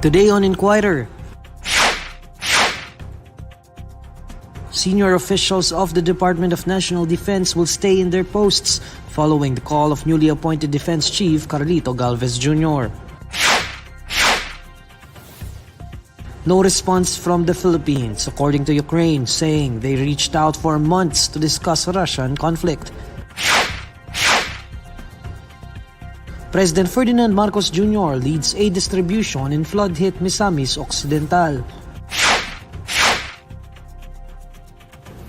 Today on Inquirer, senior officials of the Department of National Defense will stay in their posts following the call of newly appointed Defense Chief Carlito Galvez Jr. No response from the Philippines, according to Ukraine, saying they reached out for months to discuss Russian conflict. President Ferdinand Marcos Jr. leads aid distribution in flood-hit Misamis Occidental.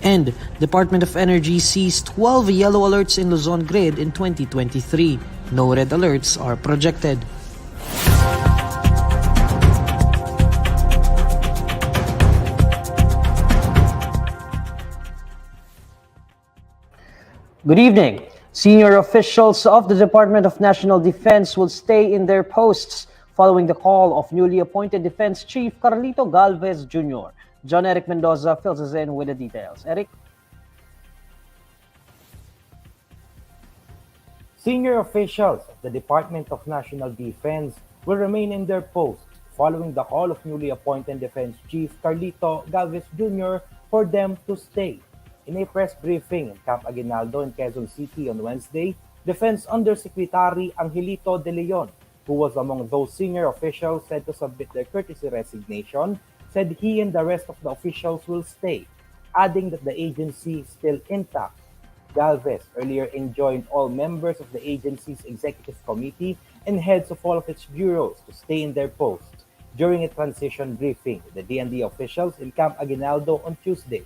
And Department of Energy sees 12 yellow alerts in Luzon grid in 2023. No red alerts are projected. Good evening. Senior officials of the Department of National Defense will stay in their posts following the call of newly appointed Defense Chief Carlito Galvez Jr. John Eric Mendoza fills us in with the details. Eric? Senior officials of the Department of National Defense will remain in their posts following the call of newly appointed Defense Chief Carlito Galvez Jr. for them to stay. In a press briefing in Camp Aguinaldo in Quezon City on Wednesday, Defense Undersecretary Angelito De Leon, who was among those senior officials said to submit their courtesy resignation, said he and the rest of the officials will stay, adding that the agency is still intact. Galvez earlier enjoined all members of the agency's executive committee and heads of all of its bureaus to stay in their posts during a transition briefing with the DND officials in Camp Aguinaldo on Tuesday.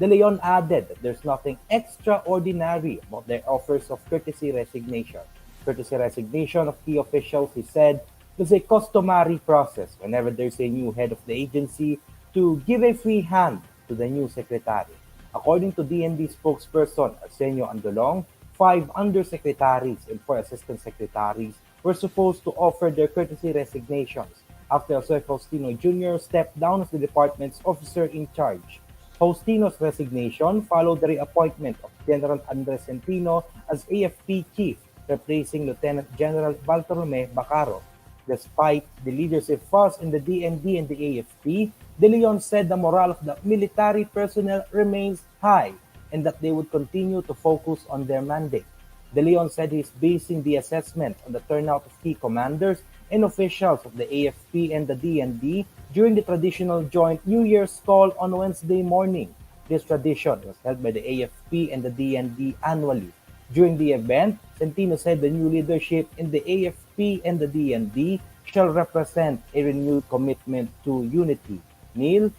De Leon added that there's nothing extraordinary about their offers of courtesy resignation. Courtesy resignation of key officials, he said, is a customary process whenever there's a new head of the agency to give a free hand to the new secretary. According to DND spokesperson Arsenio Andolong, 5 undersecretaries and 4 assistant secretaries were supposed to offer their courtesy resignations after Jose Faustino Jr. stepped down as the department's officer in charge. Faustino's resignation followed the reappointment of General Andres Centino as AFP chief, replacing Lieutenant General Bartolome Bacaro. Despite the leadership fuss in the DND and the AFP, De Leon said the morale of the military personnel remains high and that they would continue to focus on their mandate. De Leon said he is basing the assessment on the turnout of key commanders and officials of the AFP and the DND during the traditional joint New Year's call on Wednesday morning. This tradition was held by the AFP and the DND annually. During the event, Centino said the new leadership in the AFP and the DND shall represent a renewed commitment to unity. Neil?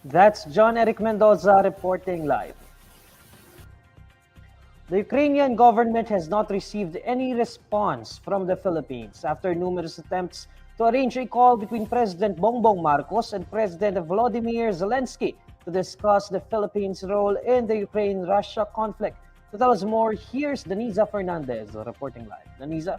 That's John Eric Mendoza reporting live. The Ukrainian government has not received any response from the Philippines after numerous attempts to arrange a call between President Bongbong Marcos and President Volodymyr Zelensky to discuss the Philippines' role in the Ukraine-Russia conflict. To tell us more, here's Denisa Fernandez reporting live. Denisa?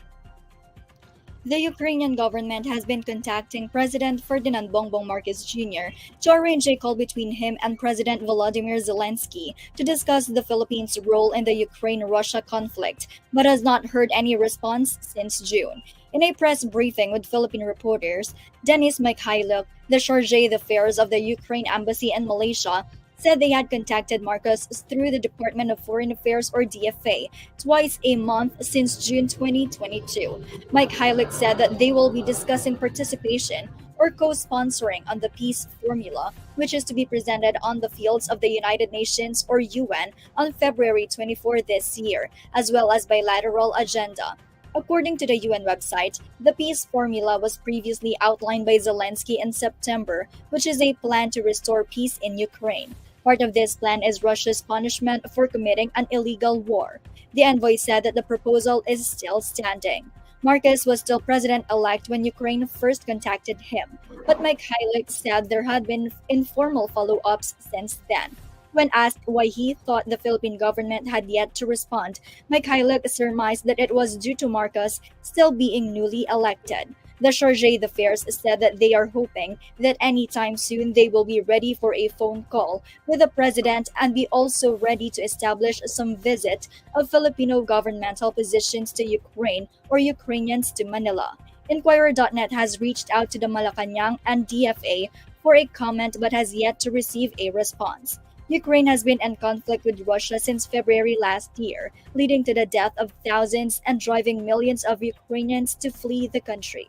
The Ukrainian government has been contacting President Ferdinand Bongbong Marcos Jr. to arrange a call between him and President Volodymyr Zelensky to discuss the Philippines' role in the Ukraine-Russia conflict, but has not heard any response since June. In a press briefing with Philippine reporters, Denis Mikhailuk, the chargé d'affaires of the Ukraine embassy in Malaysia, said they had contacted Marcos through the Department of Foreign Affairs or DFA twice a month since June 2022. Mikhailuk said that they will be discussing participation or co-sponsoring on the peace formula, which is to be presented on the fields of the United Nations or UN on February 24 this year, as well as bilateral agenda. According to the UN website, the peace formula was previously outlined by Zelensky in September, which is a plan to restore peace in Ukraine. Part of this plan is Russia's punishment for committing an illegal war. The envoy said that the proposal is still standing. Marcos was still president-elect when Ukraine first contacted him, but Mikhailuk said there had been informal follow-ups since then. When asked why he thought the Philippine government had yet to respond, Mikhailuk surmised that it was due to Marcos still being newly elected. The chargé d'affaires said that they are hoping that anytime soon they will be ready for a phone call with the president and be also ready to establish some visit of Filipino governmental positions to Ukraine or Ukrainians to Manila. INQUIRER.net has reached out to the Malacanang and DFA for a comment but has yet to receive a response. Ukraine has been in conflict with Russia since February last year, leading to the death of thousands and driving millions of Ukrainians to flee the country.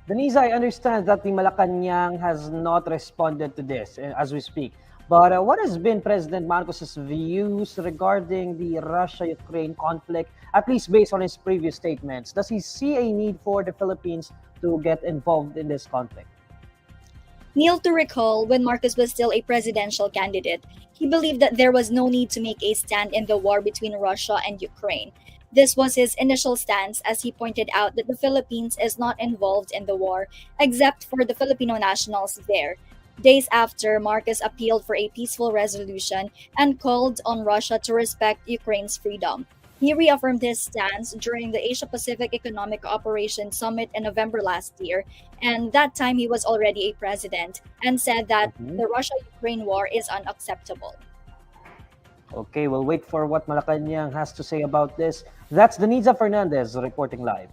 Denise, I understand that the Malacanang has not responded to this as we speak. But what has been President Marcos's views regarding the Russia-Ukraine conflict, at least based on his previous statements? Does he see a need for the Philippines to get involved in this conflict? Neil, to recall, when Marcos was still a presidential candidate, he believed that there was no need to make a stand in the war between Russia and Ukraine. This was his initial stance as he pointed out that the Philippines is not involved in the war except for the Filipino nationals there. Days after, Marcos appealed for a peaceful resolution and called on Russia to respect Ukraine's freedom. He reaffirmed his stance during the Asia Pacific Economic Cooperation Summit in November last year, and that time he was already a president, and said that Mhm. the Russia Ukraine war is unacceptable. Okay, we'll wait for what Malacanang has to say about this. That's Denise Fernandez reporting live.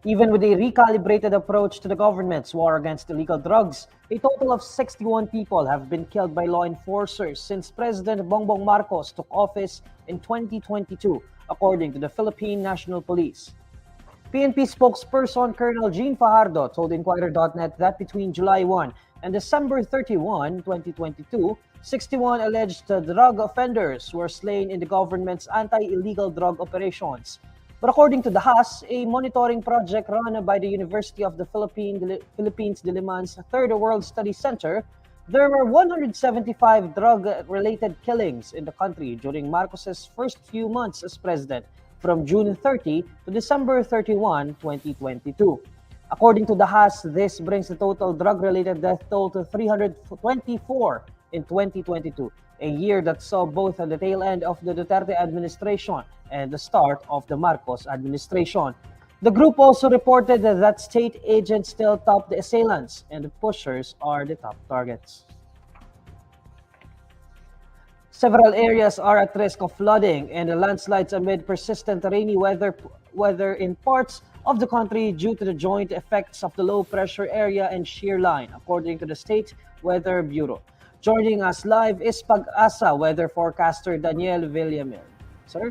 Even with a recalibrated approach to the government's war against illegal drugs, a total of 61 people have been killed by law enforcers since President Bongbong Marcos took office in 2022, according to the Philippine National Police. PNP spokesperson Colonel Jean Fajardo told INQUIRER.net that between July 1 and December 31, 2022, 61 alleged drug offenders were slain in the government's anti-illegal drug operations. But according to the HAS, a monitoring project run by the University of the Philippines Diliman's Third World Study Center, there were 175 drug-related killings in the country during Marcos's first few months as president, from June 30 to December 31, 2022. According to the HAS, this brings the total drug-related death toll to 324 in 2022, a year that saw both the tail end of the Duterte administration and the start of the Marcos administration. The group also reported that state agents still top the assailants and the pushers are the top targets. Several areas are at risk of flooding and landslides amid persistent rainy weather in parts of the country due to the joint effects of the low pressure area and shear line, according to the State Weather Bureau. Joining us live is Pag-asa weather forecaster Daniel Villamil. Sir?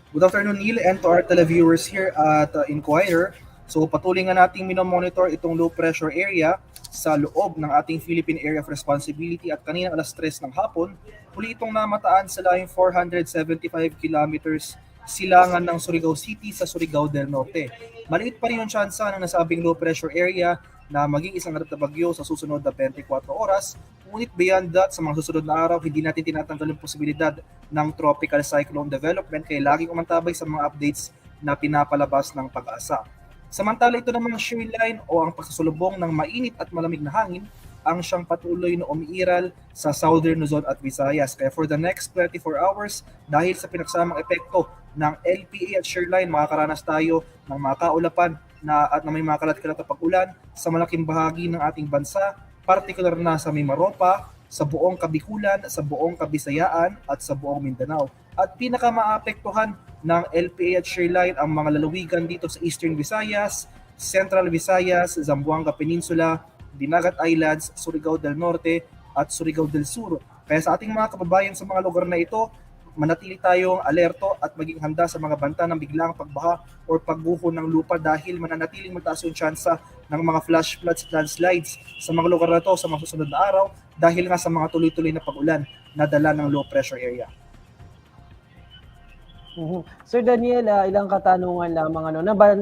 Good afternoon, Neil, and to our televiewers here at Inquirer. So patuloy nga nating minomonitor itong low pressure area sa loob ng ating Philippine Area of Responsibility at kanina alas 3 ng hapon, huli itong namataan sa layong 475 kilometers silangan ng Surigao City sa Surigao del Norte. Maliit pa rin yung tsansa ng nasabing low pressure area na maging isang harap na bagyo sa susunod na 24 oras. Ngunit beyond that, sa mga susunod na araw, hindi natin tinatanggal yung posibilidad ng tropical cyclone development kaya laging umantabay sa mga updates na pinapalabas ng Pag-asa. Samantala ito namang shear line o ang pagsasulubong ng mainit at malamig na hangin ang siyang patuloy na umiiral sa Southern Luzon at Visayas. Kaya for the next 24 hours, dahil sa pinagsamang epekto ng LPA at shear line, makakaranas tayo ng mga kaulapan at na may mga kalat-kalat na pag-ulan sa malaking bahagi ng ating bansa, partikular na sa Mimaropa, sa buong Kabikulan, sa buong Kabisayaan at sa buong Mindanao. At pinakamaapektuhan ng LPA at shear line ang mga lalawigan dito sa Eastern Visayas, Central Visayas, Zamboanga Peninsula, Dinagat Islands, Surigao del Norte at Surigao del Sur. Kaya sa ating mga kababayan sa mga lugar na ito, manatili tayong alerto at maging handa sa mga banta ng biglang pagbaha o pagguho ng lupa dahil mananatiling mataas yung tsansa ng mga flash floods at landslides sa mga lugar na ito sa mga susunod na araw dahil nga sa mga tuloy-tuloy na pag-ulan na dala ng low pressure area. Sir Daniel, ilang katanungan lamang.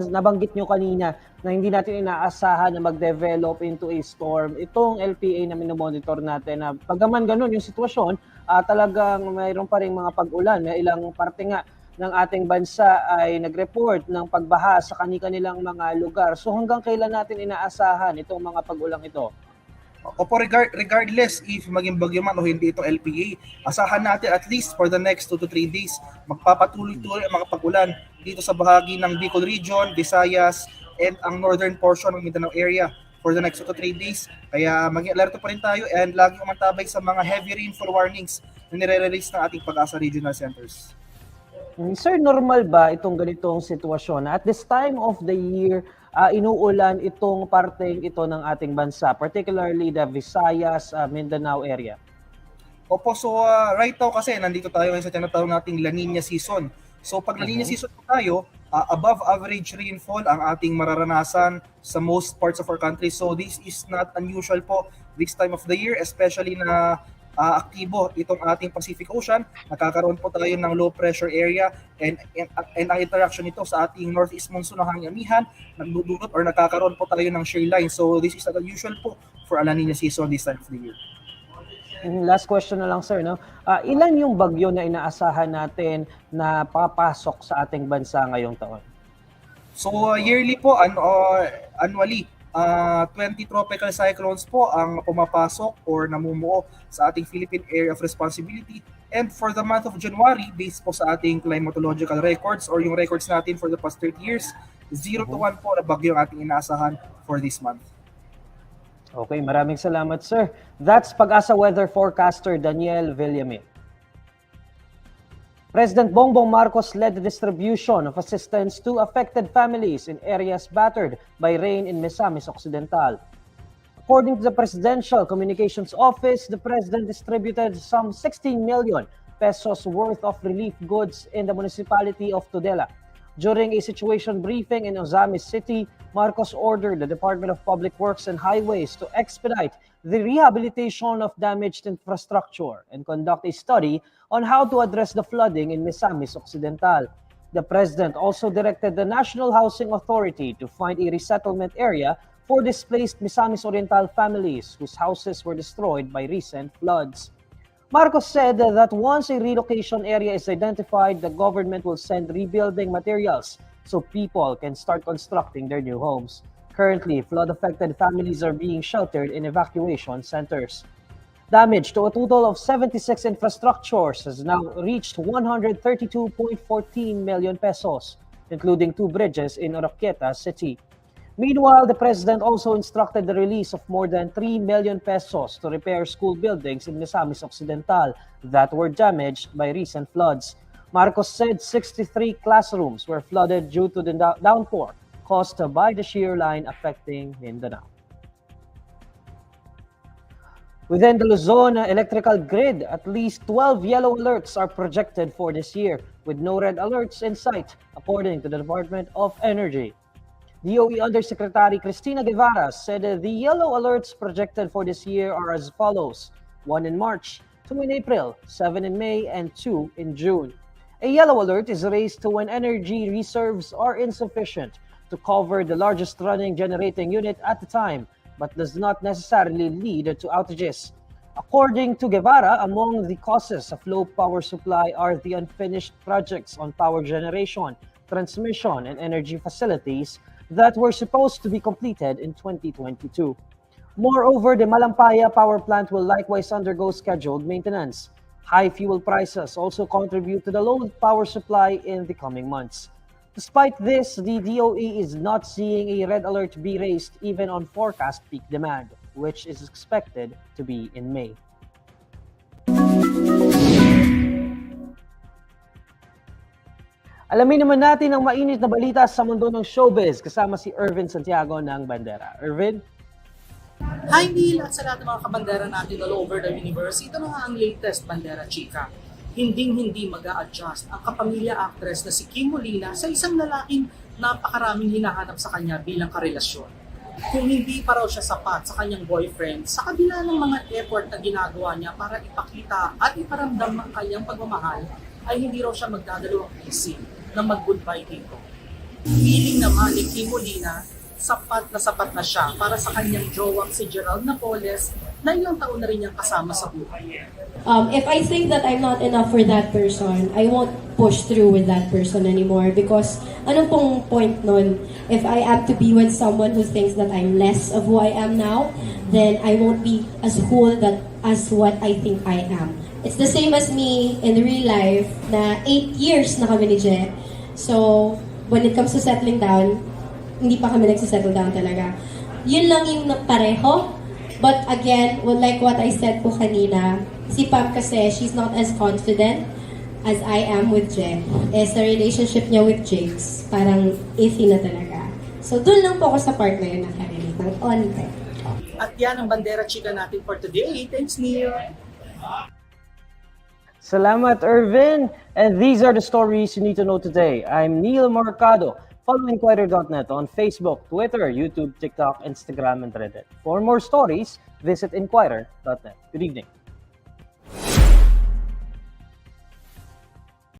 Nabanggit nyo kanina na hindi natin inaasahan na mag-develop into a storm. Itong LPA na minomonitor natin, na pagkaman ganun yung sitwasyon, talagang mayroon pa rin mga pag-ulan. May ilang parte nga ng ating bansa ay nag-report ng pagbaha sa kanilang mga lugar. So hanggang kailan natin inaasahan itong mga pag-ulang ito? Opo, regardless if maging bagyo man o hindi itong LPA, asahan natin at least for the next 2 to 3 days, magpapatuloy-tuloy ang mga pag-ulan dito sa bahagi ng Bicol Region, Visayas, and ang northern portion ng Mindanao area for the next 2 to 3 days. Kaya maging alerto pa rin tayo and laging umantabay sa mga heavy rainfall warnings na nire-release ng ating Pag-asa Regional Centers. Sir, normal ba itong ganitong sitwasyon na at this time of the year, inuulan itong parteng ito ng ating bansa, particularly the Visayas, Mindanao area? Opo, so right now kasi nandito tayo ngayon sa tinatawag nating La Nina season. So pag La Nina season po tayo, above average rainfall ang ating mararanasan sa most parts of our country. So this is not unusual po this time of the year, especially na aktibo itong ating Pacific Ocean. Nakakaroon po tayo ng low pressure area and ang interaction nito sa ating northeast monsoon na hangin-amihan, nagdudulot or nakakaroon po tayo ng shear line. So this is not unusual po for a La Nina season this time of the year. Last question na lang, sir, no? Ilan yung bagyo na inaasahan natin na papasok sa ating bansa ngayong taon? So yearly po, annually, 20 tropical cyclones po ang pumapasok or namumuo sa ating Philippine Area of Responsibility. And for the month of January, based po sa ating climatological records or yung records natin for the past 30 years, 0 to 1 po na bagyo ang ating inaasahan for this month. Okay, maraming salamat, sir. That's Pag-asa Weather Forecaster Daniel Villamin. President Bongbong Marcos led the distribution of assistance to affected families in areas battered by rain in Misamis Occidental. According to the Presidential Communications Office, the President distributed some 16 million pesos worth of relief goods in the municipality of Tudela. During a situation briefing in Misamis City, Marcos ordered the Department of Public Works and Highways to expedite the rehabilitation of damaged infrastructure and conduct a study on how to address the flooding in Misamis Occidental. The President also directed the National Housing Authority to find a resettlement area for displaced Misamis Oriental families whose houses were destroyed by recent floods. Marcos said that once a relocation area is identified, the government will send rebuilding materials so people can start constructing their new homes. Currently, flood-affected families are being sheltered in evacuation centers. Damage to a total of 76 infrastructures has now reached 132.14 million pesos, including 2 bridges in Oroquieta City. Meanwhile, the President also instructed the release of more than 3 million pesos to repair school buildings in Misamis Occidental that were damaged by recent floods. Marcos said 63 classrooms were flooded due to the downpour caused by the shear line affecting Mindanao. Within the Luzon electrical grid, at least 12 yellow alerts are projected for this year, with no red alerts in sight, according to the Department of Energy. DOE Undersecretary Cristina Guevara said the yellow alerts projected for this year are as follows: 1 in March, 2 in April, 7 in May, and 2 in June. A yellow alert is raised to when energy reserves are insufficient to cover the largest running generating unit at the time, but does not necessarily lead to outages. According to Guevara, among the causes of low power supply are the unfinished projects on power generation, transmission, and energy facilities that were supposed to be completed in 2022. Moreover, the Malampaya power plant will likewise undergo scheduled maintenance. High fuel prices also contribute to the low power supply in the coming months. Despite this, the DOE is not seeing a red alert be raised even on forecast peak demand, which is expected to be in May. Alamin naman natin ang mainit na balita sa mundo ng showbiz kasama si Irvin Santiago ng Bandera. Irvin? Hi Neil at sa lahat ng mga kabandera natin all over the universe. Ito na nga ang latest Bandera Chika. Hinding-hindi mag-a-adjust ang kapamilya actress na si Kim Molina sa isang lalaking napakaraming hinahanap sa kanya bilang karelasyon. Kung hindi pa raw siya sapat sa kanyang boyfriend, sa kabila ng mga effort na ginagawa niya para ipakita at iparamdam ang kanyang pagmamahal, ay hindi raw siya magdadalawang isip na mag-goodbye dito. Feeling naman ni Kim Molina, sapat na siya para sa kanyang jowang si Gerald Napoles na ilang taon na rin niyang kasama sa buhay. If I think that I'm not enough for that person, I won't push through with that person anymore because anong pong point nun? If I am to be with someone who thinks that I'm less of who I am now, then I won't be as whole as what I think I am. It's the same as me in real life na 8 years na kami ni Je. So, when it comes to settling down, hindi pa kami nagsisettle down talaga. Yun lang yung pareho. But again, well, like what I said po kanina, si Pam kasi, she's not as confident as I am with Je, is the relationship niya with Jakes, parang iffy na talaga. So doon lang po ako sa part na yun nakarelate ng onte. At yan ang bandera chika natin for today. Thanks, Neil. Salamat, Irvin. And these are the stories you need to know today. I'm Neil Mercado. Follow INQUIRER.net on Facebook, Twitter, YouTube, TikTok, Instagram, and Reddit. For more stories, visit INQUIRER.net. Good evening.